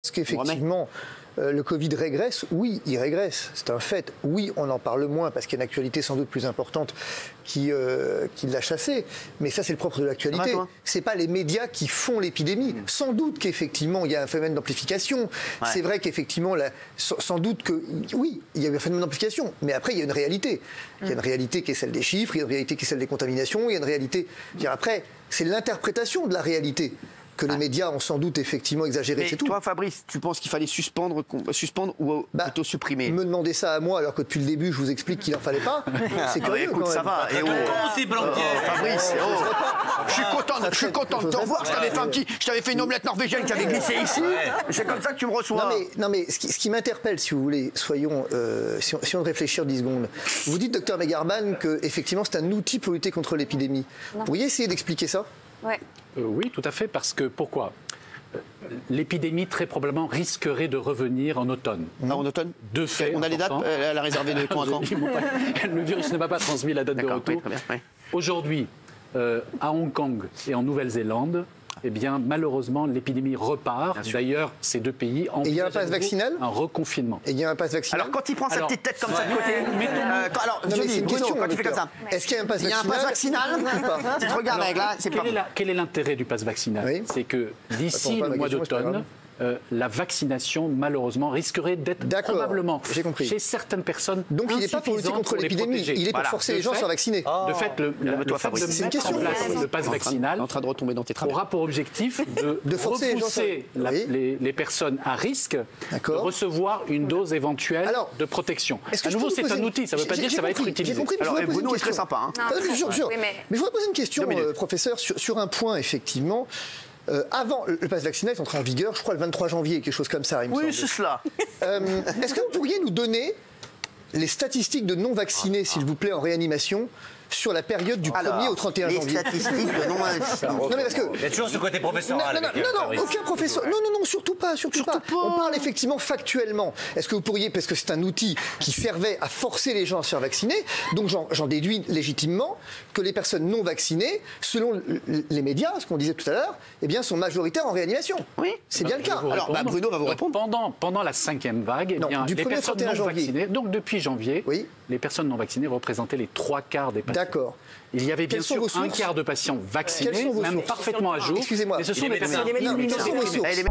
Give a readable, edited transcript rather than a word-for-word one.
Est-ce qu'effectivement, le Covid régresse? Oui, il régresse, c'est un fait. Oui, on en parle moins parce qu'il y a une actualité sans doute plus importante qui l'a chassé. Mais ça, c'est le propre de l'actualité. C'est pas les médias qui font l'épidémie. Sans doute qu'effectivement, il y a un phénomène d'amplification. Ouais. C'est vrai qu'effectivement, sans doute que... Oui, il y a un phénomène d'amplification. Mais après, il y a une réalité. Il y a une réalité qui est celle des chiffres, il y a une réalité qui est celle des contaminations, il y a une réalité... Après, c'est l'interprétation de la réalité que les médias ont sans doute effectivement exagéré, c'est tout. Toi, Fabrice, tu penses qu'il fallait suspendre ou plutôt supprimer? Me demander ça à moi alors que depuis le début, je vous explique qu'il n'en fallait pas. C'est curieux. Écoute, ça va. C'est Blanquer. Fabrice, je suis content de te revoir. Je t'avais fait une omelette norvégienne qui avait glissé ici. C'est comme ça que tu me reçois. Non, mais ce qui m'interpelle, si vous voulez, soyons, si on réfléchit 10 secondes. Vous dites, docteur Megarman, que effectivement c'est un outil pour lutter contre l'épidémie. Vous pourriez essayer d'expliquer ça? Oui, tout à fait, parce que pourquoi? L'épidémie, très probablement, risquerait de revenir en automne. En automne? De fait. On a les dates? Elle a réservé de quand à quand? Le virus ne m'a pas transmis la date de retour. Aujourd'hui, à Hong Kong et en Nouvelle-Zélande, eh bien, malheureusement, l'épidémie repart. D'ailleurs, ces deux pays ont il y a un pass vaccinal, un reconfinement. Et il y a un pass vaccinal. Alors, quand il prend sa petite tête comme ça de côté, alors, c'est une question. Quand tu fais comme ça, est-ce qu'il y a un pass vaccinal? Il y a un pass vaccinal. Tu te regardes avec là, c'est pas. Quel est l'intérêt du pass vaccinal? C'est que d'ici le mois d'automne, la vaccination, malheureusement, risquerait d'être probablement chez certaines personnes. Donc, il n'est pas pour lutter contre l'épidémie, il est pour forcer les gens à se faire vacciner. De fait, le mettre en place le pass vaccinal aura pour objectif de repousser les personnes à risque de recevoir une dose éventuelle de protection. À nouveau, c'est un outil, ça ne veut pas dire que ça va être utilisé. Alors, Bruno est très sympa. Mais je voudrais poser une question, professeur, sur un point, effectivement. Avant, le pass vaccinal est entré en vigueur, je crois, le 23 janvier, quelque chose comme ça, il me semble. Oui, c'est cela. Est-ce que vous pourriez nous donner les statistiques de non-vaccinés, s'il vous plaît, en réanimation sur la période du 1er au 31 janvier. Les statistiques de non-vaccinés. Non, mais parce que... Il y a toujours ce côté professoral. Non, aucun professeur. Non, surtout pas. On parle effectivement factuellement. Est-ce que vous pourriez, parce que c'est un outil qui servait à forcer les gens à se faire vacciner, donc j'en déduis légitimement que les personnes non vaccinées, selon les médias, ce qu'on disait tout à l'heure, eh bien, sont majoritaires en réanimation. Oui. C'est bien le cas. Alors, Bruno va vous répondre. Pendant la 5e vague, eh bien, les personnes non vaccinées, donc depuis janvier, les personnes non vaccinées représentaient les 3/4 des patients. D'accord. Il y avait bien sûr un quart de patients vaccinés, même parfaitement à jour. Excusez-moi. Mais ce sont des personnes immunodéprimées.